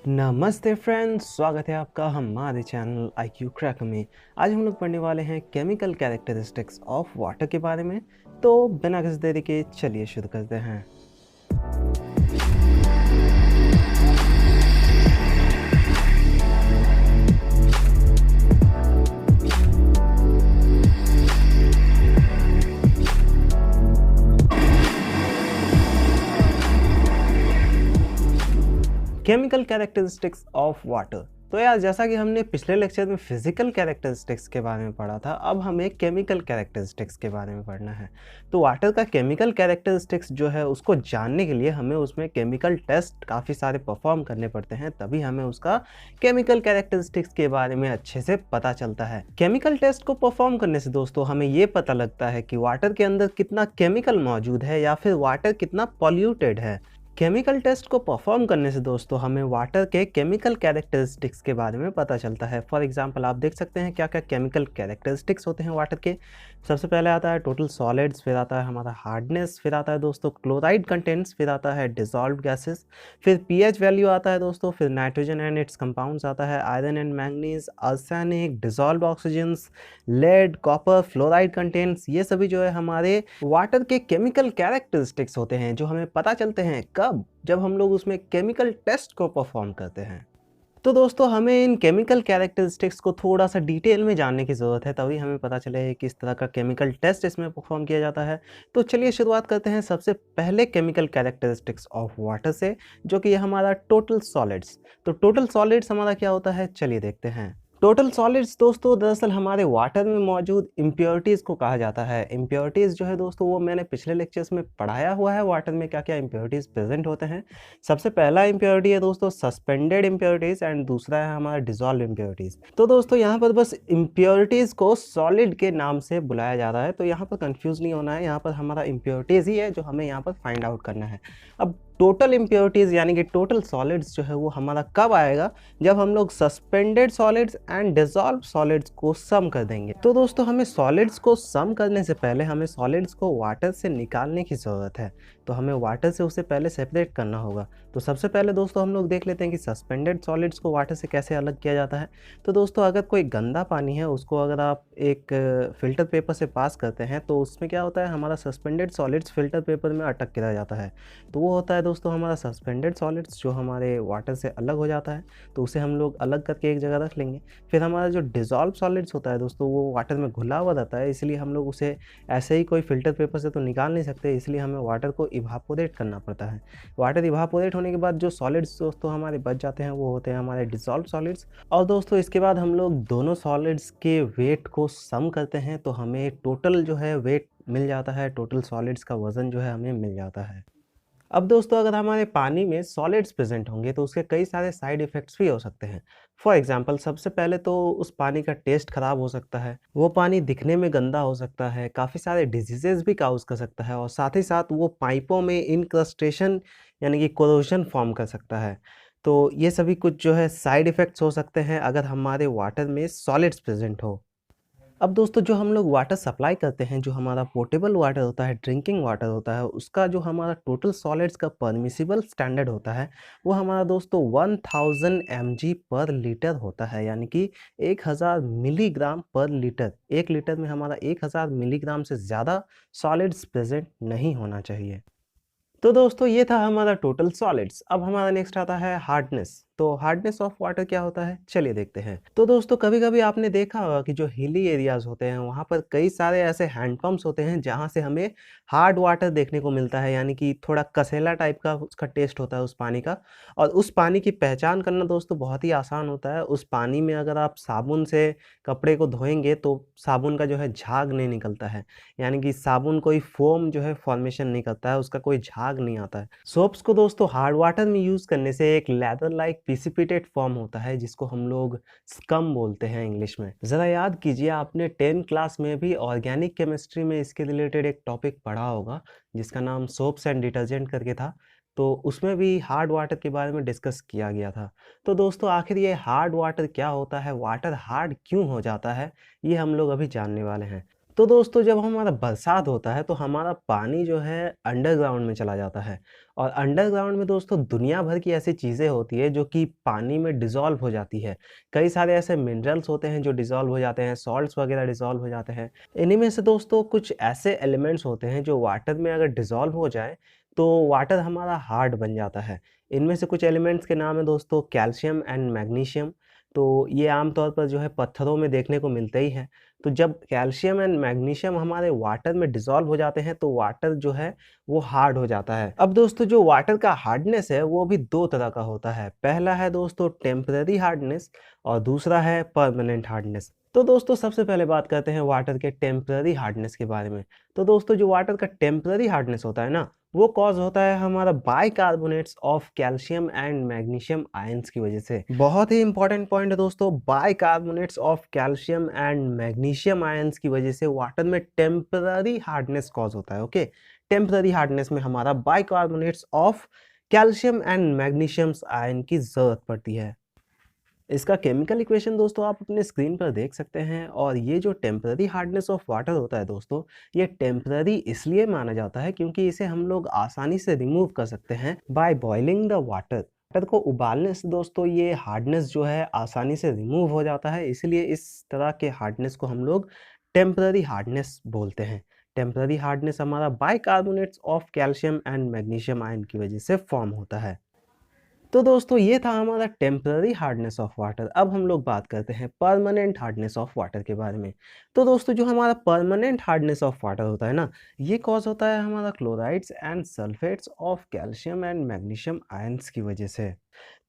नमस्ते फ्रेंड्स, स्वागत है आपका हमारे चैनल IQ क्रैक में। आज हम लोग पढ़ने वाले हैं केमिकल कैरेक्टरिस्टिक्स ऑफ वाटर के बारे में। तो बिना किसी देरी के चलिए शुरू करते हैं। Chemical characteristics of water. तो यार, जैसा कि हमने पिछले लेक्चर में फिजिकल कैरेक्टरिस्टिक्स के बारे में पढ़ा था, अब हमें केमिकल कैरेक्टरिस्टिक्स के बारे में पढ़ना है। तो वाटर का केमिकल कैरेक्टरिस्टिक्स जो है उसको जानने के लिए हमें उसमें केमिकल टेस्ट काफ़ी सारे परफॉर्म करने पड़ते हैं, तभी हमें उसका केमिकल कैरेक्टरिस्टिक्स के बारे में अच्छे से पता चलता है। केमिकल टेस्ट को परफॉर्म करने से दोस्तों हमें ये पता लगता है कि वाटर के अंदर कितना केमिकल मौजूद है या फिर वाटर कितना पॉल्यूटेड है। केमिकल टेस्ट को परफॉर्म करने से दोस्तों हमें वाटर के केमिकल कैरेक्टरिस्टिक्स के बारे में पता चलता है। फॉर एग्जांपल आप देख सकते हैं क्या क्या केमिकल कैरेक्टरिस्टिक्स होते हैं वाटर के। सबसे पहले आता है टोटल सॉलिड्स, फिर आता है हमारा हार्डनेस, फिर आता है दोस्तों क्लोराइड कंटेंट्स, फिर आता है डिसॉल्व्ड गैसेस, फिर पीएच वैल्यू आता है दोस्तों, फिर नाइट्रोजन एंड इट्स कंपाउंड्स आता है, iron and manganese, arsenic, dissolved oxygens, lead, copper, fluoride contents. ये सभी जो है हमारे वाटर के केमिकल कैरेक्टरिस्टिक्स होते हैं जो हमें पता चलते हैं कब, जब हम लोग उसमें केमिकल टेस्ट को परफॉर्म करते हैं। तो दोस्तों हमें इन केमिकल कैरेक्टरिस्टिक्स को थोड़ा सा डिटेल में जानने की ज़रूरत है, तभी हमें पता चले किस तरह का केमिकल टेस्ट इसमें परफॉर्म किया जाता है। तो चलिए शुरुआत करते हैं सबसे पहले केमिकल कैरेक्टरिस्टिक्स ऑफ वाटर से, जो कि हमारा टोटल सॉलिड्स। तो टोटल सॉलिड्स हमारा क्या होता है, चलिए देखते हैं। टोटल सॉलिड्स दोस्तों दरअसल हमारे वाटर में मौजूद इम्प्योरिटीज़ को कहा जाता है। इम्प्योरिटीज़ जो है दोस्तों वो मैंने पिछले लेक्चर्स में पढ़ाया हुआ है, वाटर में क्या क्या इम्प्योरिटीज़ प्रेजेंट होते हैं। सबसे पहला इम्प्योरिटी है दोस्तों सस्पेंडेड इम्प्योरिटीज़ एंड दूसरा है हमारा डिसॉल्व इम्प्योरिटीज़। तो दोस्तों यहाँ पर बस इम्प्योरिटीज़ को सॉलिड के नाम से बुलाया जा रहा है, तो यहाँ पर कंफ्यूज नहीं होना है। यहाँ पर हमारा इम्प्योरिटीज़ ही है जो हमें यहाँ पर फाइंड आउट करना है। अब टोटल इम्प्योरिटीज़ यानी कि टोटल सॉलिड्स जो है वो हमारा कब आएगा, जब हम लोग suspended solids and dissolve solids को सम कर देंगे। तो दोस्तों हमें सॉलिड्स को सम करने से पहले हमें सॉलिड्स को वाटर से निकालने की ज़रूरत है। तो हमें वाटर से उसे पहले सेपरेट करना होगा। तो सबसे पहले दोस्तों हम लोग देख लेते हैं कि सस्पेंडेड सॉलिड्स को वाटर से कैसे अलग किया जाता है। तो दोस्तों अगर कोई गंदा पानी है उसको अगर आप एक फ़िल्टर पेपर से पास करते हैं तो उसमें क्या होता है, हमारा सस्पेंडेड सॉलिड्स फ़िल्टर पेपर में अटक के रह जाता है। तो वो होता है दोस्तों हमारा सस्पेंडेड सॉलिड्स जो हमारे वाटर से अलग हो जाता है। तो उसे हम लोग अलग करके एक जगह रख लेंगे। फिर हमारा जो डिसॉल्व सॉलिड्स होता है दोस्तों वो वाटर में घुला हुआ रहता है, इसलिए हम लोग उसे ऐसे ही कोई फ़िल्टर पेपर से तो निकाल नहीं सकते, इसलिए हमें वाटर को इवापोरेट करना पड़ता है। वाटर इवापोरेट होने के बाद जो सॉलिड्स दोस्तों हमारे बच जाते हैं वो होते हैं हमारे डिसॉल्व सॉलिड्स। और दोस्तों इसके बाद हम लोग दोनों सॉलिड्स के वेट को सम करते हैं, तो हमें टोटल जो है वेट मिल जाता है, टोटल सॉलिड्स का वज़न जो है हमें मिल जाता है। अब दोस्तों अगर हमारे पानी में सॉलिड्स प्रेजेंट होंगे तो उसके कई सारे साइड इफ़ेक्ट्स भी हो सकते हैं। फॉर एग्जांपल सबसे पहले तो उस पानी का टेस्ट ख़राब हो सकता है, वो पानी दिखने में गंदा हो सकता है, काफ़ी सारे डिजीज़ेज़ भी काउज़ कर सकता है, और साथ ही साथ वो पाइपों में इनक्रस्टेशन यानी कि कोरोजन फॉर्म कर सकता है। तो ये सभी कुछ जो है साइड इफ़ेक्ट्स हो सकते हैं अगर हमारे वाटर में सॉलिड्स प्रेजेंट हो। अब दोस्तों जो हम लोग वाटर सप्लाई करते हैं, जो हमारा पोर्टेबल वाटर होता है, ड्रिंकिंग वाटर होता है, उसका जो हमारा टोटल सॉलिड्स का परमिसिबल स्टैंडर्ड होता है वो हमारा दोस्तों 1000 mg पर लीटर होता है, यानी कि 1000 मिलीग्राम पर लीटर। 1 लीटर में हमारा 1000 मिलीग्राम से ज़्यादा सॉलिड्स प्रेजेंट नहीं होना चाहिए। तो दोस्तों ये था हमारा टोटल सॉलिड्स। अब हमारा नेक्स्ट आता है हार्डनेस। तो हार्डनेस ऑफ वाटर क्या होता है, चलिए देखते हैं। तो दोस्तों कभी कभी आपने देखा होगा कि जो हिली एरियाज होते हैं वहाँ पर कई सारे ऐसे हैंडपम्प्स होते हैं जहाँ से हमें हार्ड वाटर देखने को मिलता है, यानी कि थोड़ा कसेला टाइप का उसका टेस्ट होता है उस पानी का। और उस पानी की पहचान करना दोस्तों बहुत ही आसान होता है। उस पानी में अगर आप साबुन से कपड़े को धोएंगे तो साबुन का जो है झाग नहीं निकलता है, यानी कि साबुन कोई फोम जो है फॉर्मेशन नहीं करता है, उसका कोई झाग नहीं आता है। सोप्स को दोस्तों हार्ड वाटर में यूज़ करने से एक लेदर लाइक प्रिसिपिटेट फॉर्म होता है जिसको हम लोग स्कम बोलते हैं इंग्लिश में। ज़रा याद कीजिए आपने 10 क्लास में भी ऑर्गेनिक केमिस्ट्री में इसके रिलेटेड एक टॉपिक पढ़ा होगा जिसका नाम सोप्स एंड डिटर्जेंट करके था। तो उसमें भी हार्ड वाटर के बारे में डिस्कस किया गया था। तो दोस्तों आखिर ये हार्ड वाटर क्या होता है, वाटर हार्ड क्यों हो जाता है, ये हम लोग अभी जानने वाले हैं। तो दोस्तों जब हमारा बरसात होता है तो हमारा पानी जो है अंडरग्राउंड में चला जाता है और अंडरग्राउंड में दोस्तों दुनिया भर की ऐसी चीज़ें होती है जो कि पानी में डिज़ोल्व हो जाती है। कई सारे ऐसे मिनरल्स होते हैं जो डिज़ोल्व हो जाते हैं, सॉल्ट्स वगैरह डिज़ोल्व हो जाते हैं। इन्हीं में से दोस्तों कुछ ऐसे एलिमेंट्स होते हैं जो वाटर में अगर डिज़ोल्व हो जाए तो वाटर हमारा हार्ड बन जाता है। इनमें से कुछ एलिमेंट्स के नाम है दोस्तों कैल्शियम एंड मैग्नीशियम। तो ये आमतौर पर जो है पत्थरों में देखने को मिलते ही हैं। तो जब कैल्शियम एंड मैग्नीशियम हमारे वाटर में डिसॉल्व हो जाते हैं तो वाटर जो है वो हार्ड हो जाता है। अब दोस्तों जो वाटर का हार्डनेस है वो भी दो तरह का होता है। पहला है दोस्तों टेम्पररी हार्डनेस और दूसरा है परमानेंट हार्डनेस। तो दोस्तों सबसे पहले बात करते हैं वाटर के टेम्पररी हार्डनेस के बारे में। तो दोस्तों जो वाटर का टेम्पररी हार्डनेस होता है ना, वो कॉज होता है हमारा bicarbonates of calcium and magnesium ions की वजह से। बहुत ही इंपॉर्टेंट पॉइंट है दोस्तों, bicarbonates of calcium and magnesium ions की वजह से वाटर में टेम्पररी हार्डनेस कॉज होता है। ओके, टेम्पररी हार्डनेस में हमारा bicarbonates of calcium and magnesium ion की जरूरत पड़ती है। इसका केमिकल इक्वेशन दोस्तों आप अपने स्क्रीन पर देख सकते हैं। और ये जो टेम्पररी हार्डनेस ऑफ वाटर होता है दोस्तों, ये टेम्पररी इसलिए माना जाता है क्योंकि इसे हम लोग आसानी से रिमूव कर सकते हैं by boiling the water. Water को उबालने से दोस्तों ये हार्डनेस जो है आसानी से रिमूव हो जाता है, इसलिए इस तरह के हार्डनेस को हम लोग टेम्पररी हार्डनेस बोलते हैं। टेम्पररी हार्डनेस हमारा bicarbonates of calcium and magnesium ion की वजह से फॉर्म होता है। तो दोस्तों ये था हमारा टेम्पररी हार्डनेस ऑफ वाटर। अब हम लोग बात करते हैं परमानेंट हार्डनेस ऑफ वाटर के बारे में। तो दोस्तों जो हमारा परमानेंट हार्डनेस ऑफ वाटर होता है ना, ये कॉज होता है हमारा chlorides and sulphates of calcium and magnesium ions की वजह से।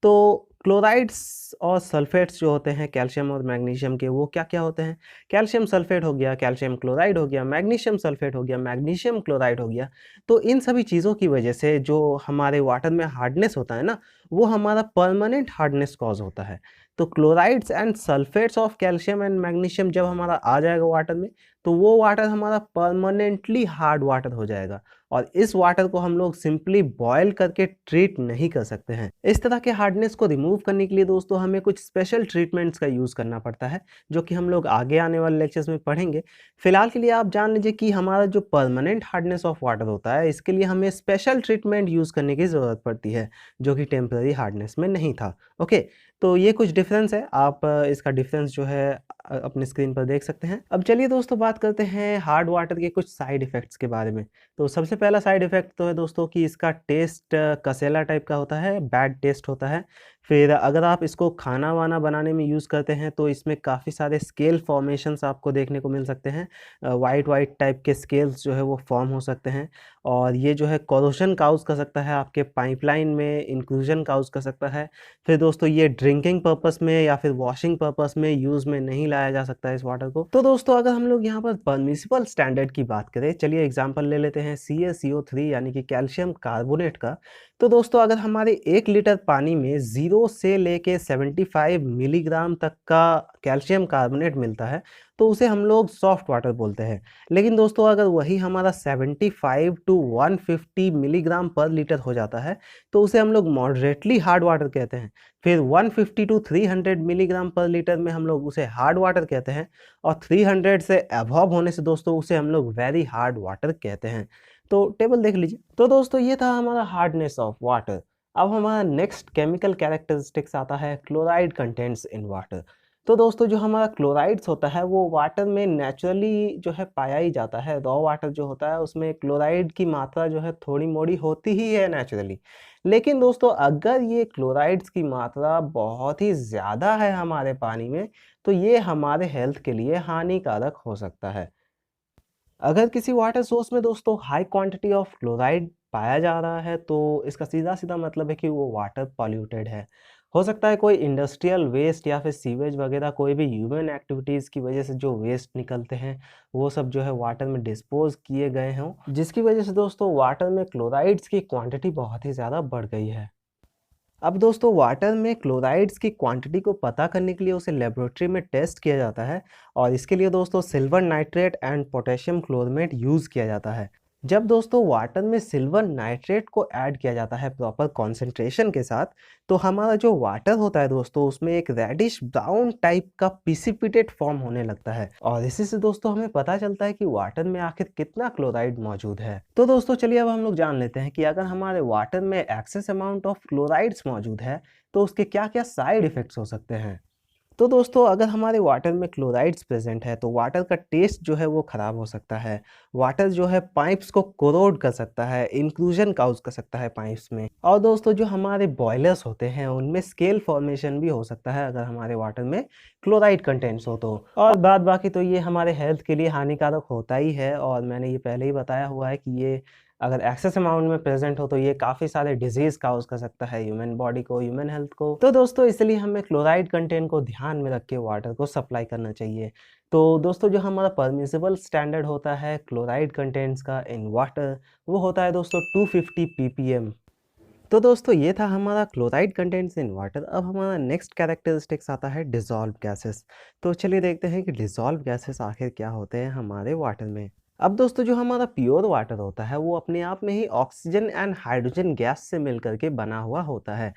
तो क्लोराइड्स और सल्फेट्स जो होते हैं कैल्शियम और मैग्नीशियम के, वो क्या क्या होते हैं? कैल्शियम सल्फेट हो गया, कैल्शियम क्लोराइड हो गया, मैग्नीशियम सल्फेट हो गया, मैग्नीशियम क्लोराइड हो गया। तो इन सभी चीज़ों की वजह से जो हमारे वाटर में हार्डनेस होता है ना, वो हमारा परमानेंट हार्डनेस कॉज होता है। तो chlorides and sulphates of calcium and magnesium जब हमारा आ जाएगा वाटर में, तो वो वाटर हमारा परमानेंटली हार्ड वाटर हो जाएगा और इस वाटर को हम लोग सिंपली बॉयल करके ट्रीट नहीं कर सकते हैं। इस तरह के हार्डनेस को रिमूव करने के लिए दोस्तों हमें कुछ स्पेशल ट्रीटमेंट्स का यूज़ करना पड़ता है, जो कि हम लोग आगे आने वाले लेक्चर्स में पढ़ेंगे। फिलहाल के लिए आप जान लीजिए कि हमारा जो परमानेंट हार्डनेस ऑफ वाटर होता है, इसके लिए हमें स्पेशल ट्रीटमेंट यूज़ करने की ज़रूरत पड़ती है, जो कि टेम्पररी हार्डनेस में नहीं था। ओके, तो ये कुछ डिफरेंस है। आप इसका डिफरेंस जो है अपने स्क्रीन पर देख सकते हैं। अब चलिए दोस्तों बात करते हैं हार्ड वाटर के कुछ साइड इफ़ेक्ट्स के बारे में। तो सबसे पहला साइड इफ़ेक्ट तो है दोस्तों कि इसका टेस्ट कसेला टाइप का होता है, बैड टेस्ट होता है। फिर अगर आप इसको खाना-वाना बनाने में यूज़ करते हैं तो इसमें काफ़ी सारे स्केल फॉर्मेशंस आपको देखने को मिल सकते हैं। व्हाइट-व्हाइट टाइप के स्केल्स जो है वो फॉर्म हो सकते हैं और ये जो है कोरोजन काउज़ कर सकता है, आपके पाइपलाइन में इंक्लूजन काउज़ कर सकता है। फिर दोस्तों ये ड्रिंकिंग पर्पस में या फिर वॉशिंग पर्पस में यूज़ में नहीं लाया जा सकता है इस वाटर को। तो दोस्तों अगर हम लोग यहाँ पर परमिसिबल स्टैंडर्ड की बात करें, चलिए एग्जांपल ले लेते हैं CaCO3 यानी कि कैल्शियम कार्बोनेट का। तो दोस्तों अगर हमारे 1 लीटर पानी में 0 से लेके 75 मिलीग्राम तक का कैल्शियम कार्बोनेट मिलता है, तो उसे हम लोग सॉफ्ट वाटर बोलते हैं। लेकिन दोस्तों अगर वही हमारा 75 टू 150 मिलीग्राम पर लीटर हो जाता है, तो उसे हम लोग मॉडरेटली हार्ड वाटर कहते हैं। फिर 150 टू 300 मिलीग्राम पर लीटर में हम लोग उसे हार्ड वाटर कहते हैं और 300 से अबव होने से दोस्तों उसे हम लोग वेरी हार्ड वाटर कहते हैं। तो टेबल देख लीजिए। तो दोस्तों ये था हमारा हार्डनेस ऑफ वाटर। अब हमारा नेक्स्ट केमिकल कैरेक्टरिस्टिक्स आता है क्लोराइड कंटेंट्स इन वाटर। तो दोस्तों जो हमारा क्लोराइड्स होता है वो वाटर में नेचुरली जो है पाया ही जाता है। रॉ वाटर जो होता है उसमें क्लोराइड की मात्रा जो है थोड़ी मोड़ी होती ही है नेचुरली। लेकिन दोस्तों अगर ये क्लोराइड्स की मात्रा बहुत ही ज़्यादा है हमारे पानी में, तो ये हमारे हेल्थ के लिए हानिकारक हो सकता है। अगर किसी वाटर सोर्स में दोस्तों हाई क्वांटिटी ऑफ क्लोराइड पाया जा रहा है, तो इसका सीधा-सीधा मतलब है कि वो वाटर पॉल्यूटेड है। हो सकता है कोई इंडस्ट्रियल वेस्ट या फिर सीवेज वगैरह कोई भी ह्यूमन एक्टिविटीज़ की वजह से जो वेस्ट निकलते हैं, वो सब जो है वाटर में डिस्पोज़ किए गए हों, जिसकी वजह से दोस्तों वाटर में क्लोराइड्स की क्वांटिटी बहुत ही ज़्यादा बढ़ गई है। अब दोस्तों वाटर में क्लोराइड्स की क्वांटिटी को पता करने के लिए उसे लेबोरेटरी में टेस्ट किया जाता है और इसके लिए दोस्तों silver nitrate and potassium chromate use किया जाता है। जब दोस्तों वाटर में सिल्वर नाइट्रेट को ऐड किया जाता है प्रॉपर कॉन्सेंट्रेशन के साथ, तो हमारा जो वाटर होता है दोस्तों उसमें एक रेडिश ब्राउन टाइप का प्रिसिपिटेट फॉर्म होने लगता है, और इसी से दोस्तों हमें पता चलता है कि वाटर में आखिर कितना क्लोराइड मौजूद है। तो दोस्तों चलिए अब हम लोग जान लेते हैं कि अगर हमारे वाटर में एक्सेस अमाउंट ऑफ क्लोराइड्स मौजूद है तो उसके क्या क्या साइड इफेक्ट्स हो सकते हैं। तो दोस्तों अगर हमारे वाटर में क्लोराइड्स प्रेजेंट है तो वाटर का टेस्ट जो है वो ख़राब हो सकता है। वाटर जो है पाइप्स को कोरोड कर सकता है, इंक्लूजन काउज कर सकता है पाइप्स में। और दोस्तों जो हमारे बॉयलर्स होते हैं उनमें स्केल फॉर्मेशन भी हो सकता है अगर हमारे वाटर में क्लोराइड कंटेंट्स हो तो। और बाद बाकी तो ये हमारे हेल्थ के लिए हानिकारक होता ही है, और मैंने ये पहले ही बताया हुआ है कि ये अगर एक्सेस अमाउंट में प्रेजेंट हो तो ये काफ़ी सारे डिजीज़ काउज कर सकता है ह्यूमन बॉडी को, ह्यूमन हेल्थ को। तो दोस्तों इसलिए हमें क्लोराइड कंटेंट को ध्यान में रख के वाटर को सप्लाई करना चाहिए। तो दोस्तों जो हमारा परमिसिबल स्टैंडर्ड होता है क्लोराइड कंटेंट्स का इन वाटर, वो होता है दोस्तों 250 ppm। तो दोस्तों ये था हमारा क्लोराइड कंटेंट्स इन वाटर। अब हमारा नेक्स्ट कैरेक्टरिस्टिक्स आता है डिसॉल्व गैसेस। तो चलिए देखते हैं कि डिसॉल्व गैसेस आखिर क्या होते हैं हमारे वाटर में। अब दोस्तों जो हमारा प्योर वाटर होता है वो अपने आप में ही ऑक्सीजन एंड हाइड्रोजन गैस से मिलकर के बना हुआ होता है।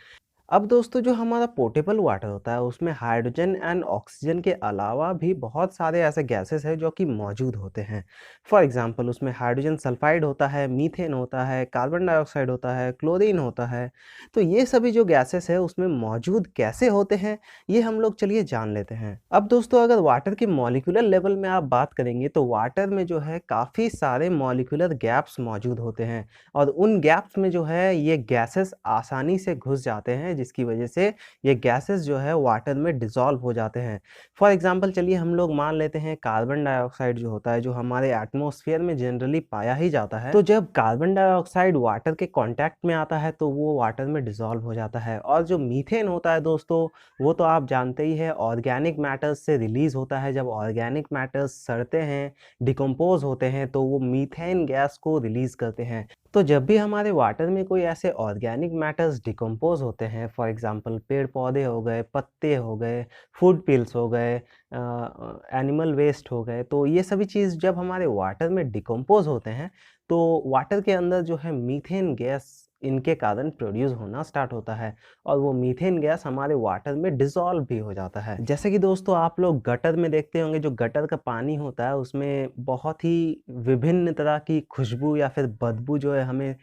अब दोस्तों जो हमारा पोर्टेबल वाटर होता है उसमें हाइड्रोजन एंड ऑक्सीजन के अलावा भी बहुत सारे ऐसे गैसेस हैं जो कि मौजूद होते हैं। फॉर एग्जांपल उसमें हाइड्रोजन सल्फाइड होता है, मीथेन होता है, कार्बन डाइऑक्साइड होता है, क्लोरीन होता है। तो ये सभी जो गैसेस है उसमें मौजूद कैसे होते हैं ये हम लोग चलिए जान लेते हैं। अब दोस्तों अगर वाटर के मॉलिक्यूलर लेवल में आप बात करेंगे तो वाटर में जो है काफ़ी सारे मॉलिक्यूलर गैप्स मौजूद होते हैं, और उन गैप्स में जो है ये गैसेस आसानी से घुस जाते हैं, जिसकी वजह से ये गैसेस जो है वाटर में डिसॉल्व हो जाते हैं। फॉर एग्जांपल चलिए हम लोग मान लेते हैं कार्बन डाइऑक्साइड जो होता है, जो हमारे एटमॉस्फेयर में जनरली पाया ही जाता है। तो जब कार्बन डाइऑक्साइड वाटर के कांटेक्ट में आता है तो वो वाटर में डिसॉल्व हो जाता है। और जो मीथेन होता है दोस्तों, वो तो आप जानते ही है ऑर्गेनिक मैटर्स से रिलीज होता है। जब ऑर्गेनिक मैटर्स सड़ते हैं, डिकम्पोज होते हैं, तो वो मीथेन गैस को रिलीज करते हैं। तो जब भी हमारे वाटर में कोई ऐसे ऑर्गेनिक मैटर्स डिकम्पोज होते हैं, फॉर एग्जांपल पेड़ पौधे हो गए, पत्ते हो गए, फूड पिल्स हो गए, एनिमल वेस्ट हो गए, तो ये सभी चीज़ जब हमारे वाटर में डिकम्पोज होते हैं तो वाटर के अंदर जो है मीथेन गैस इनके कारण प्रोड्यूस होना स्टार्ट होता है, और वो मीथेन गैस हमारे वाटर में डिसॉल्व भी हो जाता है। जैसे कि दोस्तों आप लोग गटर में देखते होंगे, जो गटर का पानी होता है उसमें बहुत ही विभिन्न तरह की खुशबू या फिर बदबू जो है हमें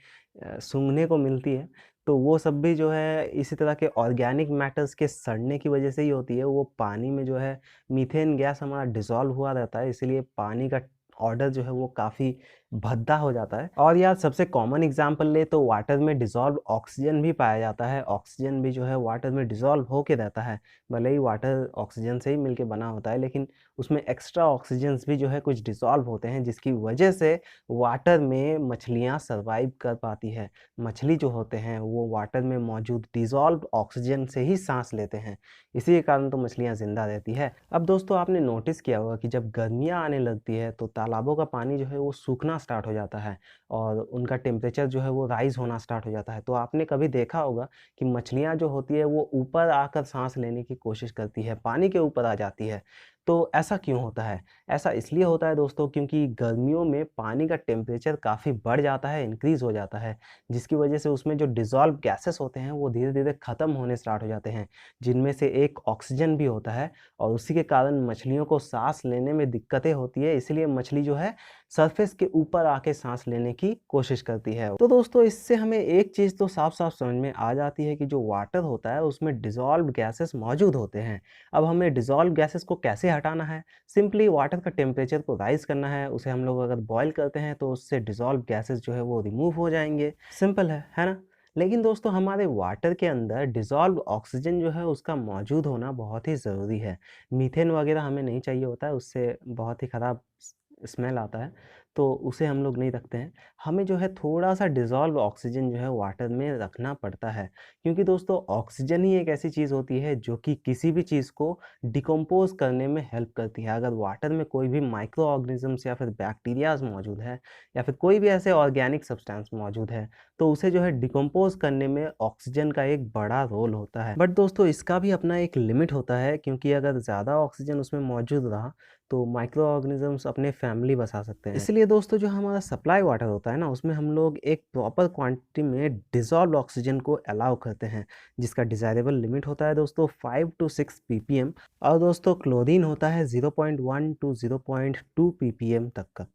सूंघने को मिलती है। तो वो सब भी जो है इसी तरह के ऑर्गेनिक मैटर्स के सड़ने की वजह से ही होती है। वो पानी में जो है मीथेन गैस हमारा डिसॉल्व हुआ रहता है, इसलिए पानी का ऑर्डर जो है वो काफ़ी भद्दा हो जाता है। और यार सबसे कॉमन एग्जांपल ले तो वाटर में डिसॉल्व ऑक्सीजन भी पाया जाता है। ऑक्सीजन भी जो है वाटर में डिसॉल्व होके रहता है। भले ही वाटर ऑक्सीजन से ही मिलके बना होता है, लेकिन उसमें एक्स्ट्रा ऑक्सीजन्स भी जो है कुछ डिसॉल्व होते हैं, जिसकी वजह से वाटर में मछलियाँ सर्वाइव कर पाती है। मछली जो होते हैं वो वाटर में मौजूद डिसॉल्व ऑक्सीजन से ही सांस लेते हैं, इसी के कारण तो मछलियाँ ज़िंदा रहती है। अब दोस्तों आपने नोटिस किया होगा कि जब गर्मियाँ आने लगती है तो तालाबों का पानी जो है वो सूखना स्टार्ट हो जाता है, और उनका टेम्परेचर जो है वो राइज़ होना स्टार्ट हो जाता है। तो आपने कभी देखा होगा कि मछलियाँ जो होती है वो ऊपर आकर सांस लेने की कोशिश करती है, पानी के ऊपर आ जाती है। तो ऐसा क्यों होता है? ऐसा इसलिए होता है दोस्तों क्योंकि गर्मियों में पानी का टेम्परेचर काफ़ी बढ़ जाता है, इंक्रीज़ हो जाता है, जिसकी वजह से उसमें जो डिसॉल्व गैसेस होते हैं वो धीरे-धीरे ख़त्म होने स्टार्ट हो जाते हैं, जिनमें से एक ऑक्सीजन भी होता है, और उसी के कारण मछलियों को साँस लेने में दिक्कतें होती है। इसीलिए मछली जो है सरफेस के ऊपर आके साँस लेने की कोशिश करती है। तो दोस्तों इससे हमें एक चीज़ तो साफ-साफ समझ में आ जाती है कि जो वाटर होता है उसमें डिसॉल्व्ड गैसेस मौजूद होते हैं। अब हमें डिसॉल्व गैसेस को कैसे हटाना है? सिंपली वाटर का टेम्परेचर को राइज़ करना है। उसे हम लोग अगर बॉयल करते हैं तो उससे डिसॉल्व गैसेस जो है वो रिमूव हो जाएँगे। सिंपल है ना? लेकिन दोस्तों हमारे वाटर के अंदर डिसॉल्व ऑक्सीजन जो है उसका मौजूद होना बहुत ही ज़रूरी है। मीथेन वगैरह हमें नहीं चाहिए होता है, उससे बहुत ही ख़राब स्मेल आता है, तो उसे हम लोग नहीं रखते हैं। हमें जो है थोड़ा-सा डिसॉल्व ऑक्सीजन जो है वाटर में रखना पड़ता है, क्योंकि दोस्तों ऑक्सीजन ही एक ऐसी चीज़ होती है जो कि किसी भी चीज़ को डिकम्पोज़ करने में हेल्प करती है। अगर वाटर में कोई भी माइक्रो ऑर्गेनिज़म्स या फिर बैक्टीरियाज़ मौजूद है, या फिर कोई भी ऐसे ऑर्गेनिक सब्सटेंस मौजूद है, तो उसे जो है डिकम्पोज़ करने में ऑक्सीजन का एक बड़ा रोल होता है। बट दोस्तों इसका भी अपना एक लिमिट होता है, क्योंकि अगर ज़्यादा ऑक्सीजन उसमें मौजूद रहा तो माइक्रो ऑर्गेनिजम्स अपने फैमिली बसा सकते हैं। इसलिए दोस्तों जो हमारा सप्लाई वाटर होता है ना, उसमें हम लोग एक प्रॉपर क्वांटिटी में डिसॉल्व ऑक्सीजन को अलाउ करते हैं, जिसका डिज़ायरेबल लिमिट होता है दोस्तों 5 to 6 ppm, और दोस्तों क्लोरीन होता है 0.1 to 0.2 ppm तक का।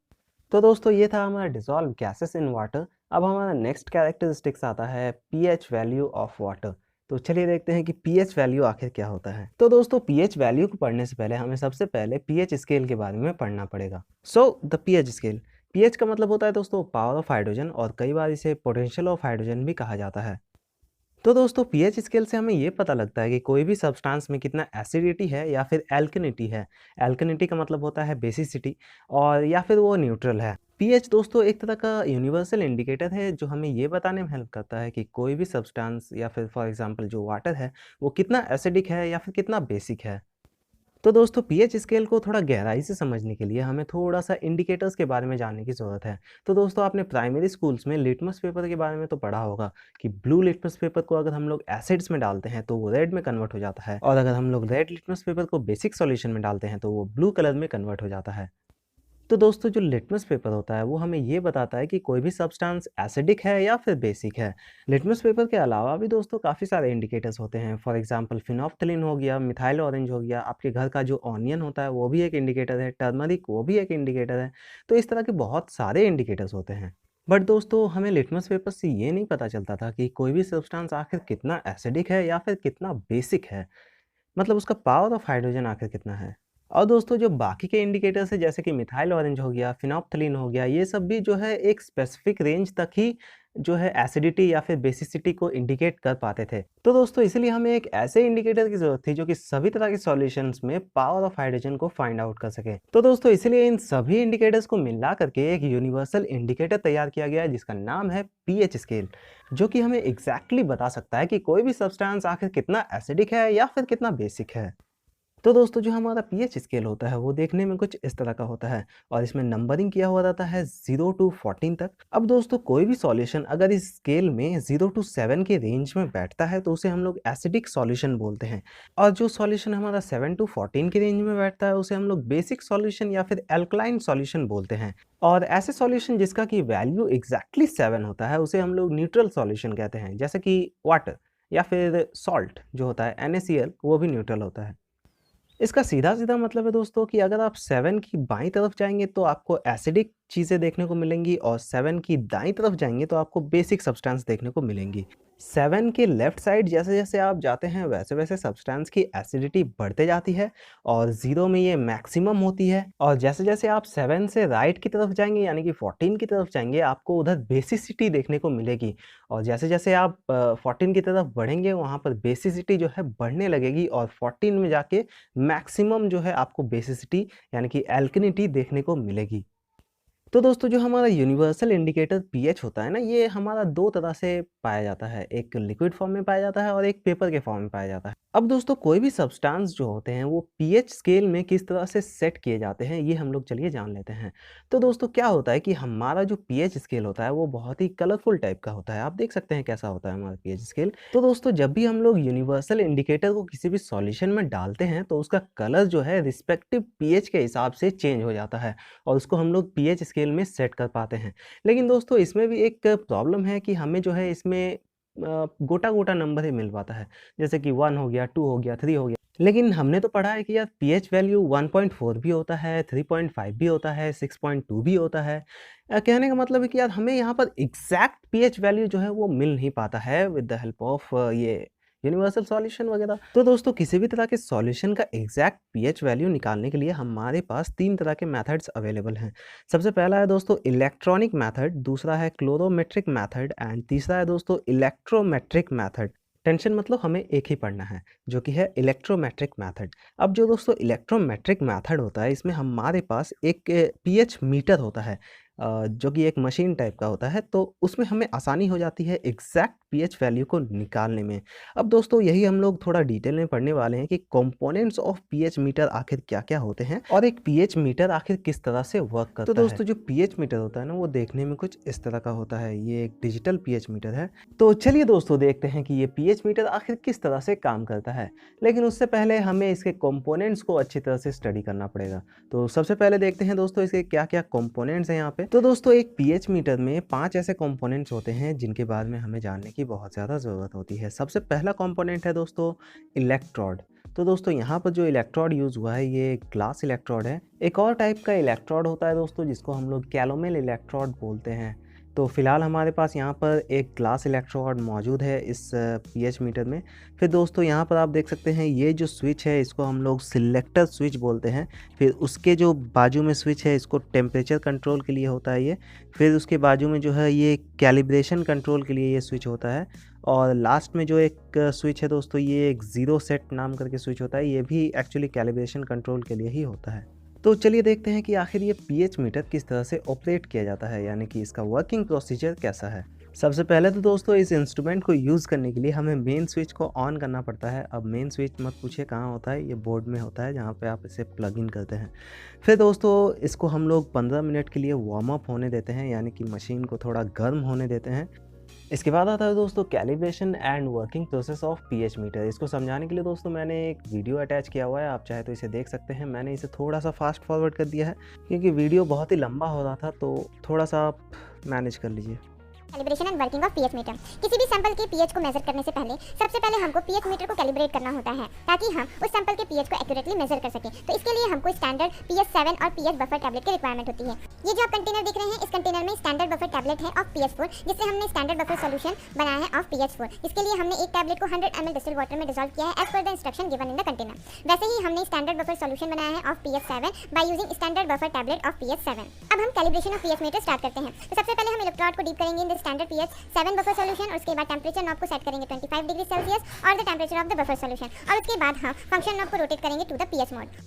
तो दोस्तों ये था हमारा डिसॉल्व गैसेस इन वाटर। अब हमारा नेक्स्ट कैरेक्टरिस्टिक्स आता है पीएच वैल्यू ऑफ वाटर। तो चलिए देखते हैं कि पीएच वैल्यू आखिर क्या होता है। तो दोस्तों पीएच वैल्यू को पढ़ने से पहले हमें सबसे पहले पीएच स्केल के बारे में पढ़ना पड़ेगा। So the pH scale, pH का मतलब होता है दोस्तों पावर ऑफ हाइड्रोजन, और कई बार इसे पोटेंशियल ऑफ हाइड्रोजन भी कहा जाता है। तो दोस्तों पीएच स्केल से हमें ये पता लगता है कि कोई भी सब्सटेंस में कितना एसिडिटी है या फिर एल्कनिटी है। एल्कनिटी का मतलब होता है बेसिसिटी, और या फिर वो न्यूट्रल है। पीएच दोस्तों एक तरह का यूनिवर्सल इंडिकेटर है जो हमें ये बताने में हेल्प करता है कि कोई भी सब्सटेंस या फिर फॉर एग्जांपल जो वाटर है वो कितना एसिडिक है या फिर कितना बेसिक है। तो दोस्तों पीएच स्केल को थोड़ा गहराई से समझने के लिए हमें थोड़ा सा इंडिकेटर्स के बारे में जानने की ज़रूरत है। तो दोस्तों आपने प्राइमरी स्कूल्स में लिटमस पेपर के बारे में तो पढ़ा होगा कि ब्लू लिटमस पेपर को अगर हम लोग एसिड्स में डालते हैं तो वो रेड में कन्वर्ट हो जाता है, और अगर हम लोग रेड लिटमस पेपर को बेसिक सॉल्यूशन में डालते हैं तो वो ब्लू कलर में कन्वर्ट हो जाता है। तो दोस्तों जो लिटमस पेपर होता है वो हमें ये बताता है कि कोई भी सब्सटेंस एसिडिक है या फिर बेसिक है। लिटमस पेपर के अलावा भी दोस्तों काफ़ी सारे इंडिकेटर्स होते हैं। फॉर एग्जांपल फिनोफ्थलीन हो गया, मिथाइल ऑरेंज हो गया, आपके घर का जो ऑनियन होता है वो भी एक इंडिकेटर है, टर्मरिक वो भी एक इंडिकेटर है। तो इस तरह के बहुत सारे इंडिकेटर्स होते हैं। बट दोस्तों हमें लिटमस पेपर से ये नहीं पता चलता था कि कोई भी सब्सटेंस आखिर कितना एसिडिक है या फिर कितना बेसिक है, मतलब उसका पावर ऑफ हाइड्रोजन आखिर कितना है। और दोस्तों जो बाकी के इंडिकेटर्स है जैसे कि मिथाइल ऑरेंज हो गया, फिनोप्थलीन हो गया, ये सब भी जो है एक स्पेसिफिक रेंज तक ही जो है एसिडिटी या फिर बेसिसिटी को इंडिकेट कर पाते थे। तो दोस्तों इसलिए हमें एक ऐसे इंडिकेटर की जरूरत थी जो कि सभी तरह के सॉल्यूशंस में पावर ऑफ हाइड्रोजन को फाइंड आउट कर सके। तो दोस्तों इसलिए इन सभी इंडिकेटर्स को मिला करके एक यूनिवर्सल इंडिकेटर तैयार किया गया है जिसका नाम है पीएच स्केल, जो कि हमें एग्जैक्टली बता सकता है कि कोई भी सब्सटेंस आखिर कितना एसिडिक है या फिर कितना बेसिक है। तो दोस्तों जो हमारा पीएच स्केल होता है वो देखने में कुछ इस तरह का होता है, और इसमें नंबरिंग किया हुआ रहता है 0 to 14 तक। अब दोस्तों कोई भी सॉल्यूशन अगर इस स्केल में 0 to 7 के रेंज में बैठता है तो उसे हम लोग एसिडिक सॉल्यूशन बोलते हैं, और जो सॉल्यूशन हमारा 7 to 14 के रेंज में बैठता है उसे हम लोग बेसिक सॉल्यूशन या फिर एल्कलाइन सॉल्यूशन बोलते हैं। और ऐसे सॉल्यूशन जिसका कि वैल्यू एग्जैक्टली 7 होता है उसे हम लोग न्यूट्रल सॉल्यूशन कहते हैं, जैसे कि वाटर या फिर सॉल्ट जो होता है NaCl, वो भी न्यूट्रल होता है। इसका सीधा-सीधा मतलब है दोस्तों कि अगर आप 7 की बाईं तरफ जाएँगे तो आपको एसिडिक चीज़ें देखने को मिलेंगी, और 7 की दाईं तरफ जाएँगे तो आपको बेसिक सब्सटेंस देखने को मिलेंगी। 7 के लेफ्ट साइड जैसे-जैसे आप जाते हैं वैसे-वैसे सब्सटेंस की एसिडिटी बढ़ते जाती है, और 0 में ये मैक्सिमम होती है, और जैसे-जैसे आप 7 से राइट की तरफ जाएँगे यानी कि 14 की तरफ जाएँगे आपको उधर बेसिसिटी देखने को मिलेगी, और जैसे-जैसे आप 14 की तरफ बढ़ेंगे वहाँ पर बेसिसिटी जो है बढ़ने लगेगी, और 14 में जाके मैक्सिमम जो है आपको बेसिसिटी यानी कि एल्कनिटी देखने को मिलेगी। तो दोस्तों जो हमारा यूनिवर्सल इंडिकेटर पीएच होता है ना, ये हमारा 2 तरह से पाया जाता है, एक लिक्विड फॉर्म में पाया जाता है और एक पेपर के फॉर्म में पाया जाता है। अब दोस्तों कोई भी सब्सटेंस जो होते हैं वो पीएच स्केल में किस तरह से सेट किए जाते हैं ये हम लोग चलिए जान लेते हैं। तो दोस्तों क्या होता है कि हमारा जो पीएच स्केल होता है वो बहुत ही कलरफुल टाइप का होता है। आप देख सकते हैं कैसा होता है हमारा पीएच स्केल। तो दोस्तों जब भी हम लोग यूनिवर्सल इंडिकेटर को किसी भी सॉल्यूशन में डालते हैं तो उसका कलर जो है रिस्पेक्टिव पीएच के हिसाब से चेंज हो जाता है, और उसको हम लोग पीएच स्केल में सेट कर पाते हैं। लेकिन दोस्तों इसमें भी एक प्रॉब्लम है कि हमें जो है इसमें गोटा-गोटा नंबर ही मिल पाता है। जैसे कि 1 हो गया, 2 हो गया, 3 हो गया। लेकिन हमने तो पढ़ा है कि यार पीएच वैल्यू 1.4 भी होता है, 3.5 भी होता है, 6.2 भी होता है। कहने का मतलब है कि यार हमें यहाँ पर एग्ज़ैक्ट पीएच वैल्यू जो है वो मिल नहीं पाता है विद द हेल्प ऑफ ये यूनिवर्सल सॉल्यूशन वगैरह। तो दोस्तों किसी भी तरह के सॉल्यूशन का एग्जैक्ट पीएच वैल्यू निकालने के लिए हमारे पास 3 तरह के मेथड्स अवेलेबल हैं। सबसे पहला है दोस्तों इलेक्ट्रॉनिक मेथड, दूसरा है क्लोरोमेट्रिक मेथड, एंड तीसरा है दोस्तों इलेक्ट्रोमेट्रिक मेथड। टेंशन मतलब हमें एक ही पढ़ना है जो कि है इलेक्ट्रोमेट्रिक मेथड। अब जो दोस्तों इलेक्ट्रोमेट्रिक मेथड होता है इसमें हमारे पास एक पीएच मीटर होता है, जो कि एक मशीन टाइप का होता है, तो उसमें हमें आसानी हो जाती है एग्ज़ैक्ट पीएच वैल्यू को निकालने में। अब दोस्तों यही हम लोग थोड़ा डिटेल में पढ़ने वाले हैं कि कंपोनेंट्स ऑफ पीएच मीटर आखिर क्या-क्या होते हैं और एक पीएच मीटर आखिर किस तरह से वर्क करता है। तो दोस्तों जो पीएच मीटर होता है ना, वो देखने में कुछ इस तरह का होता है। ये एक डिजिटल पीएच मीटर है। तो चलिए दोस्तों देखते हैं कि ये पीएच मीटर आखिर किस तरह से काम करता है। लेकिन उससे पहले हमें इसके कंपोनेंट्स को अच्छी तरह से स्टडी करना पड़ेगा। तो सबसे पहले देखते हैं दोस्तों इसके क्या-क्या कंपोनेंट्स हैं यहाँ पे। तो दोस्तों एक पीएच मीटर में 5 ऐसे कंपोनेंट्स होते हैं जिनके बारे में हमें जानने की बहुत ज़्यादा ज़रूरत होती है। सबसे पहला कंपोनेंट है दोस्तों इलेक्ट्रोड। तो दोस्तों यहाँ पर जो इलेक्ट्रोड यूज़ हुआ है ये ग्लास इलेक्ट्रोड है। एक और टाइप का इलेक्ट्रोड होता है दोस्तों जिसको हम लोग कैलोमेल इलेक्ट्रोड बोलते हैं। तो फिलहाल हमारे पास यहाँ पर एक ग्लास इलेक्ट्रोड मौजूद है इस पीएच मीटर में। फिर दोस्तों यहाँ पर आप देख सकते हैं ये जो स्विच है इसको हम लोग सिलेक्टर स्विच बोलते हैं। फिर उसके जो बाजू में स्विच है इसको टेम्परेचर कंट्रोल के लिए होता है ये। फिर उसके बाजू में जो है ये कैलिब्रेशन कंट्रोल के लिए ये स्विच होता है। और लास्ट में जो एक स्विच है दोस्तों ये एक ज़ीरो सेट नाम करके स्विच होता है। ये भी एक्चुअली कैलिब्रेशन कंट्रोल के लिए ही होता है। तो चलिए देखते हैं कि आखिर ये पीएच मीटर किस तरह से ऑपरेट किया जाता है, यानी कि इसका वर्किंग प्रोसीजर कैसा है। सबसे पहले तो दोस्तों इस इंस्ट्रूमेंट को यूज़ करने के लिए हमें मेन स्विच को ऑन करना पड़ता है। अब मेन स्विच मत पूछिए कहाँ होता है, ये बोर्ड में होता है जहाँ पे आप इसे प्लग इन करते हैं। फिर दोस्तों इसको हम लोग 15 मिनट के लिए वार्म अप होने देते हैं, यानी कि मशीन को थोड़ा गर्म होने देते हैं। इसके बाद आता है दोस्तों calibration and working process of pH metre. इसको समझाने के लिए दोस्तों मैंने एक वीडियो अटैच किया हुआ है, आप चाहे तो इसे देख सकते हैं। मैंने इसे थोड़ा सा फास्ट फॉरवर्ड कर दिया है क्योंकि वीडियो बहुत ही लंबा हो रहा था, तो थोड़ा सा आप मैनेज कर लीजिए। Calibration and working of pH metre. किसी भी सैंपल के पीएच को मेजर करने से पहले सबसे पहले हमको पीएच मीटर को कैलिब्रेट करना होता है ताकि हम उस सैंपल के पीएच को एक्यूरेटली मेजर कर सकें। तो इसके लिए हमको स्टैंडर्ड पीएच 7 और पीएच बफर टैबलेट की रिक्वायरमेंट होती है। ये जो आप कंटेनर देख रहे हैं इस कंटेनर में स्टैंडर्ड बफर टैबलेट है ऑफ पीएच 4, जिससे हमने स्टैंडर्ड बफर सॉल्यूशन बनाया है ऑफ पीएच 4। इसके लिए हमने एक टैबलेट को 100 ml डिस्टिल्ड वाटर में डिसॉल्व किया है as per the instruction given in the container. वैसे ही हमने स्टैंडर्ड बफर सॉल्यूशन बनाया है of pH 7 by using standard buffer tablet of pH 7। अब हम calibration of pH meter start करते हैं। तो सबसे पहले हम इलेक्ट्रोड को डीप करेंगे in the standard pH 7 buffer solution और उसके बाद टेंपरेचर नॉब को सेट करेंगे 25 डिग्री सेल्सियस और the temperature of the buffer solution, और उसके बाद हम फंक्शन नॉब को रोटेट करेंगे टू द पीएच मोड।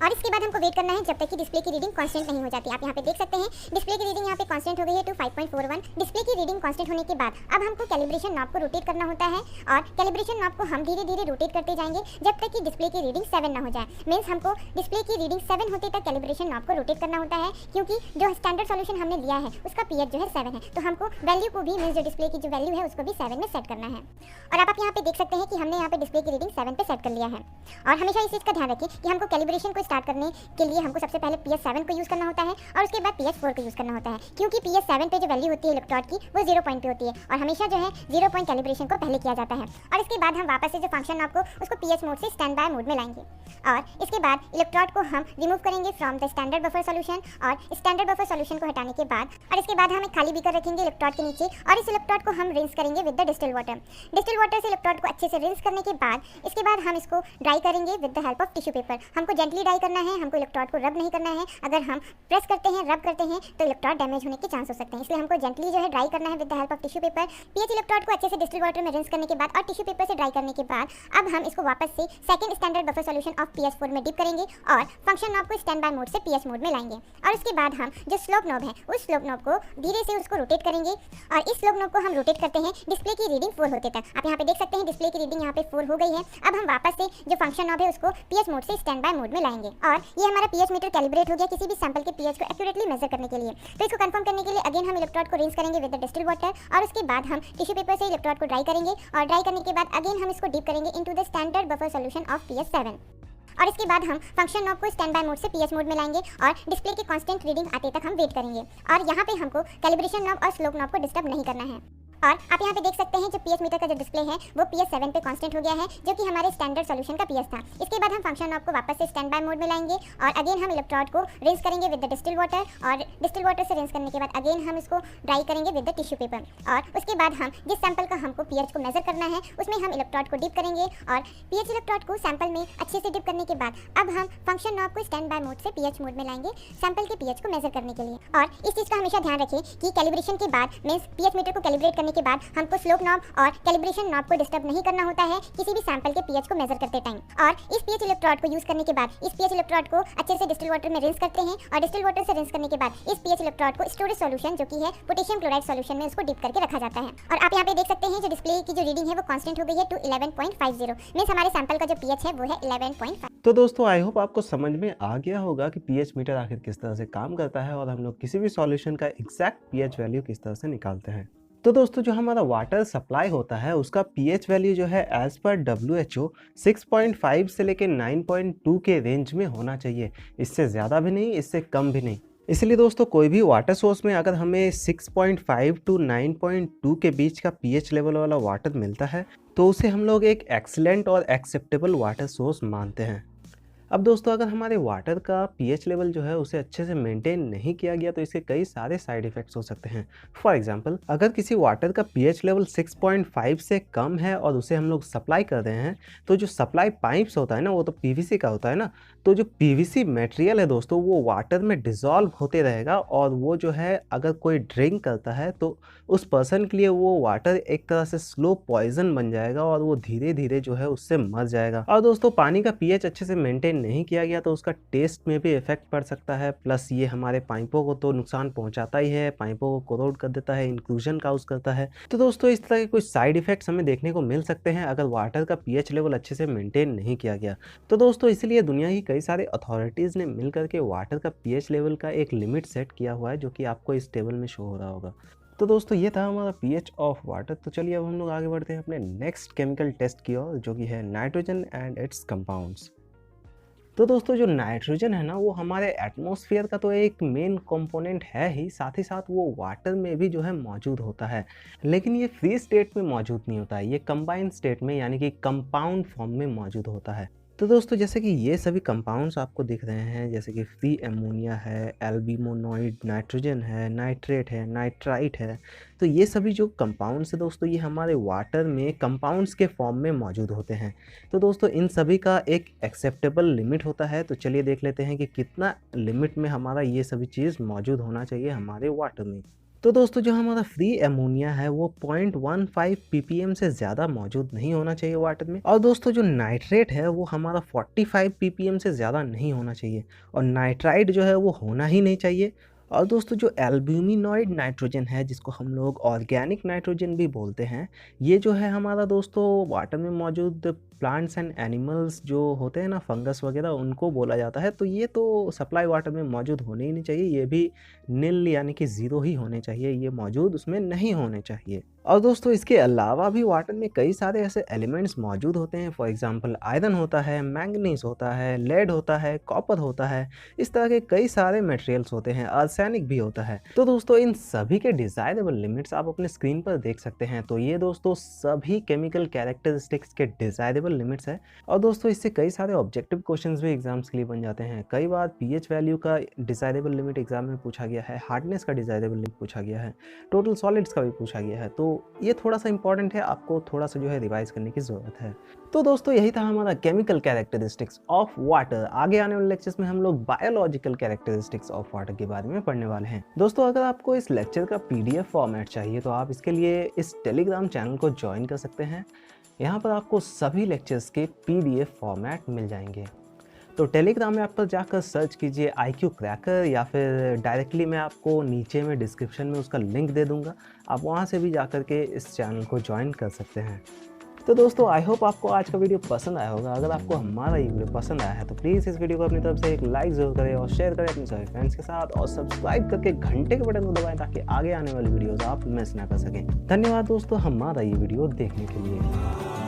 और इसके बाद हमको वेट करना है जब तक कि डिस्प्ले की रीडिंग कांस्टेंट नहीं हो जाती। आप यहाँ पे देख सकते हैं डिस्प्ले की रीडिंग यहाँ पे कांस्टेंट हो गई है टू 5.41। डिस्प्ले की रीडिंग कांस्टेंट होने के बाद अब हमको कैलिब्रेशन नॉब को रोटेट करना होता है और कैलिब्रेशन नॉब को हम धीरे धीरे रोटेट करते जाएंगे जब तक कि डिस्प्ले की रीडिंग 7 ना हो जाए। मीन्स हमको डिस्प्ले की रीडिंग 7 होते तक कैलिब्रेशन नॉब को रोटेट करना होता है, क्योंकि जो स्टैंडर्ड सॉल्यूशन हमने लिया है उसका पीएच जो है 7 है, तो हमको वैल्यू को भी मीन्स जो डिस्प्ले की जो वैल्यू है उसको भी 7 में सेट करना है। और अब आप यहाँ पे देख सकते हैं कि हमने यहाँ पे डिस्प्ले की रीडिंग 7 पे सेट कर लिया है। और हमेशा इस चीज़ का ध्यान रखें कि हमको कैलिब्रेशन को स्टार्ट करने के लिए हमको सबसे पहले पीएच 7 को यूज़ करना होता है और उसके बाद पीएच 4 को यूज़ करना होता है, क्योंकि पीएच 7 पे जो वैल्यू होती है इलेक्ट्रोड की वो 0 पॉइंट पे होती है और हमेशा जो है 0 पॉइंट कैलिब्रेशन को पहले किया जाता है। और इसके बाद हम वापस से जो फंक्शन नॉब को उसको पीएच मोड से स्टैंड बाय मोड में लाएंगे और इसके बाद इलेक्ट्रोड को हम रिमूव करेंगे from the standard buffer solution. और स्टैंडर्ड बफर सॉल्यूशन को हटाने के बाद और इसके बाद हम एक खाली बीकर रखेंगे इलेक्ट्रोड के नीचे और इस इलेक्ट्रोड को हम रिंस करेंगे with the distilled water. Distilled water से इलेक्ट्रोड को अच्छे से रिंस करने के बाद इसके बाद हम इसको ड्राई करेंगे with the help of tissue paper. हमको जेंटली ड्राई करना है, हमको इलेक्ट्रोड को रब नहीं करना है। अगर हम प्रेस करते हैं, रब करते हैं तो इलेक्ट्रोड डैमेज होने के चांस हो सकते हैं, इसलिए हमको जेंटली जो है ड्राई करना है with the help of tissue paper. PH electrode को अच्छे से डिस्टिल्ड वाटर में रिंस करने के बाद और टिश्यू पेपर से ड्राई करने के बाद अब हम इसको वापस से second standard buffer solution of pH 4 में डिप करेंगे और फंक्शन नॉब को स्टैंड बाय मोड से पीएच मोड में लाएंगे। और उसके बाद हम जो स्लोप नॉब है उस स्लोप नॉब को धीरे से उसको रोटेट करेंगे और इस स्लोप नॉब को हम रोटेट करते हैं डिस्प्ले की रीडिंग 4 होते तक। आप यहाँ पे देख सकते हैं डिस्प्ले की रीडिंग यहाँ पे 4 हो गई है। अब हम वापस से जो फंक्शन नॉब है उसको पीएच मोड से स्टैंड बाय मोड में लाएंगे और ये हमारा पीएच मीटर कैलिब्रेट हो गया किसी भी सैंपल के पीएच को एक्यूरेटली मेजर करने के लिए। तो इसको कंफर्म करने के लिए अगेन हम इलेक्ट्रोड को रिंस करेंगे विद द डिस्टिल्ड वाटर और उसके बाद हम टिश्यू पेपर से इलेक्ट्रोड को ड्राई करेंगे और ड्राई करने के बाद अगेन हम इसको डीप करेंगे into the standard buffer solution of pH 7। और इसके बाद हम फंक्शन नॉब को स्टैंड बाय मोड से पीएच मोड में लाएंगे और डिस्प्ले की कांस्टेंट रीडिंग आते तक हम वेट करेंगे। और यहाँ पे हमको कैलिब्रेशन नॉब और स्लोप नॉब को डिस्टर्ब नहीं करना है। और आप यहाँ पे देख सकते हैं जो पीएच मीटर का जो डिस्प्ले है वो पीएच 7 पे कांस्टेंट हो गया है, जो कि हमारे स्टैंडर्ड सॉल्यूशन का पीएच था। इसके बाद हम फंक्शन नॉब को वापस से स्टैंड बाय मोड में लाएंगे और अगेन हम इलेक्ट्रोड को रिंस करेंगे विद द डिस्टिल्ड वाटर और डिस्टिल्ड वाटर से रिंस करने के बाद अगेन हम इसको ड्राई करेंगे विद द टिश्यू पेपर। और उसके बाद हम जिस सैंपल का हमको पीएच को मेजर करना है उसमें हम इलेक्ट्रोड को डिप करेंगे और पीएच इलेक्ट्रोड को सैंपल में अच्छे से डिप करने के बाद अब हम फंक्शन नॉब को स्टैंड बाय मोड से पीएच मोड में लाएंगे सैंपल के पीएच को मेजर करने के लिए। और इस चीज़ का हमेशा ध्यान रखें कि कैलिब्रेशन के बाद मीन्स पीएच मीटर को कैलिब्रेट करने करने के बाद हमको स्लोप नॉब और कैलिब्रेशन नॉब को डिस्टर्ब नहीं करना होता है किसी भी सैंपल के पीएच को मेजर करते टाइम। और इस पीएच इलेक्ट्रोड को यूज करने के बाद इस पीएच इलेक्ट्रोड को अच्छे से डिस्टिल वाटर में रिंस करते हैं और डिस्टिल वाटर से रिंस करने के बाद इस पीएच इलेक्ट्रोड को स्टोरेज सॉल्यूशन जो कि है पोटेशियम क्लोराइड सॉल्यूशन में उसको डिप करके रखा जाता है। और आप यहाँ पे देख सकते हैं जो डिस्प्ले की जो रीडिंग है वो कांस्टेंट हो गई है टू 11.50 मींस हमारे सैंपल का जो पीएच है वो है 11.5। तो दोस्तों आई होप आपको समझ में आ गया होगा कि पीएच मीटर आखिर किस तरह से काम करता है और हम लोग किसी भी सॉल्यूशन का एग्जैक्ट पीएच वैल्यू किस तरह से निकालते हैं। तो दोस्तों जो हमारा वाटर सप्लाई होता है उसका पीएच वैल्यू जो है एज पर WHO 6.5 से लेकर 9.2 के रेंज में होना चाहिए, इससे ज़्यादा भी नहीं, इससे कम भी नहीं। इसलिए दोस्तों कोई भी वाटर सोर्स में अगर हमें 6.5 टू 9.2 के बीच का पीएच लेवल वाला वाटर मिलता है तो उसे हम लोग एक एक्सीलेंट और एक्सेप्टेबल वाटर सोर्स मानते हैं। अब दोस्तों अगर हमारे वाटर का पीएच लेवल जो है उसे अच्छे से मेंटेन नहीं किया गया तो इसके कई सारे साइड इफ़ेक्ट्स हो सकते हैं। फॉर एग्जांपल अगर किसी वाटर का पीएच लेवल 6.5 से कम है और उसे हम लोग सप्लाई कर रहे हैं तो जो सप्लाई पाइप्स होता है ना वो तो पीवीसी का होता है ना, तो जो पीवीसी मटेरियल है दोस्तों वो वाटर में डिज़ोल्व होते रहेगा और वो जो है अगर कोई ड्रिंक करता है तो उस पर्सन के लिए वो वाटर एक तरह से स्लो पॉइजन बन जाएगा और वो धीरे धीरे जो है उससे मर जाएगा। और दोस्तों पानी का पीएच अच्छे से मेंटेन नहीं किया गया तो उसका टेस्ट में भी इफेक्ट पड़ सकता है, प्लस ये हमारे पाइपों को तो नुकसान पहुंचाता ही है, पाइपों को कोरोड कर देता है, इंक्लूजन काउज करता है। तो दोस्तों इस तरह के कुछ साइड इफेक्ट्स हमें देखने को मिल सकते हैं अगर वाटर का पीएच लेवल अच्छे से मेंटेन नहीं किया गया। तो दोस्तों इसलिए दुनिया की कई सारे अथॉरिटीज़ ने मिल करके वाटर का पीएच लेवल का एक लिमिट सेट किया हुआ है जो कि आपको इस टेबल में शो हो रहा होगा। तो दोस्तों ये था हमारा पीएच ऑफ वाटर। तो चलिए अब हम लोग आगे बढ़ते हैं अपने नेक्स्ट केमिकल टेस्ट की ओर जो कि है नाइट्रोजन एंड इट्स कंपाउंड्स। तो दोस्तों जो नाइट्रोजन है ना वो हमारे एटमॉस्फेयर का तो एक मेन कंपोनेंट है ही, साथ ही साथ वो वाटर में भी जो है मौजूद होता है, लेकिन ये फ्री स्टेट में मौजूद नहीं होता है, ये कंबाइंड स्टेट में यानी कि कंपाउंड फॉर्म में मौजूद होता है। तो दोस्तों जैसे कि ये सभी कंपाउंड्स आपको दिख रहे हैं जैसे कि फ्री एमोनिया है, एल्ब्यूमोनॉइड नाइट्रोजन है, नाइट्रेट है, नाइट्राइट है, तो ये सभी जो कंपाउंड्स है दोस्तों ये हमारे वाटर में कंपाउंड्स के फॉर्म में मौजूद होते हैं। तो दोस्तों इन सभी का एक एक्सेप्टेबल लिमिट होता है, तो चलिए देख लेते हैं कि कितना लिमिट में हमारा ये सभी चीज़ मौजूद होना चाहिए हमारे वाटर में। तो दोस्तों जो हमारा फ्री एमोनिया है वो 0.15 ppm से ज़्यादा मौजूद नहीं होना चाहिए वाटर में, और दोस्तों जो नाइट्रेट है वो हमारा 45 ppm से ज़्यादा नहीं होना चाहिए, और नाइट्राइट जो है वो होना ही नहीं चाहिए। और दोस्तों जो एल्ब्यूमिनॉइड नाइट्रोजन है जिसको हम लोग ऑर्गेनिक नाइट्रोजन भी बोलते हैं, ये जो है हमारा दोस्तों वाटर में मौजूद प्लांट्स एंड एनिमल्स जो होते हैं ना, फंगस वगैरह, उनको बोला जाता है। तो ये तो सप्लाई वाटर में मौजूद होने ही नहीं चाहिए, ये भी नील यानी कि ज़ीरो ही होने चाहिए, ये मौजूद उसमें नहीं होने चाहिए। और दोस्तों इसके अलावा भी वाटर में कई सारे ऐसे एलिमेंट्स मौजूद होते हैं। फॉर एग्जांपल आयरन होता है, मैंगनीज होता है, लेड होता है, कॉपर होता है, इस तरह के कई सारे मटेरियल्स होते हैं, आर्सेनिक भी होता है। तो दोस्तों इन सभी के डिज़ायरेबल लिमिट्स आप अपने स्क्रीन पर देख सकते हैं। तो ये दोस्तों सभी केमिकल कैरेक्टरिस्टिक्स के डिज़ायरेबल लिमिट्स है। और दोस्तों इससे कई सारे ऑब्जेक्टिव क्वेश्चंस भी एग्जाम्स के लिए बन जाते हैं। कई बार पीएच वैल्यू का डिज़ायरेबल लिमिट एग्जाम में पूछा गया है, हार्डनेस का डिज़ायरेबल लिमिट पूछा गया है, टोटल सॉलिड्स का भी पूछा गया है। तो ये थोड़ा सा इंपॉर्टेंट है, आपको थोड़ा सा जो है रिवाइज करने की ज़रूरत है। तो दोस्तों यही था हमारा केमिकल कैरेक्टरिस्टिक्स ऑफ वाटर। आगे आने वाले लेक्चर्स में हम लोग बायोलॉजिकल कैरेक्टरिस्टिक्स ऑफ वाटर के बारे में पढ़ने वाले हैं। दोस्तों अगर आपको इस लेक्चर का PDF फॉर्मेट चाहिए तो आप इसके लिए इस टेलीग्राम चैनल को ज्वाइन कर सकते हैं। यहाँ पर आपको सभी लेक्चर्स के PDF फॉर्मेट मिल जाएंगे। तो टेलीग्राम में आप पर जाकर सर्च कीजिए IQ क्रैकर, या फिर डायरेक्टली मैं आपको नीचे में डिस्क्रिप्शन में उसका लिंक दे दूँगा, आप वहाँ से भी जाकर के इस चैनल को ज्वाइन कर सकते हैं। तो दोस्तों आई होप आपको आज का वीडियो पसंद आया होगा। अगर आपको हमारा ये वीडियो पसंद आया है तो प्लीज़ इस वीडियो को अपनी तरफ से एक लाइक ज़रूर करें और शेयर करें अपने सभी फ्रेंड्स के साथ, और सब्सक्राइब करके घंटे के बटन को दबाएं ताकि आगे आने वाली वीडियोज़ आप मिस ना कर सकें। धन्यवाद दोस्तों हमारा ये वीडियो देखने के लिए।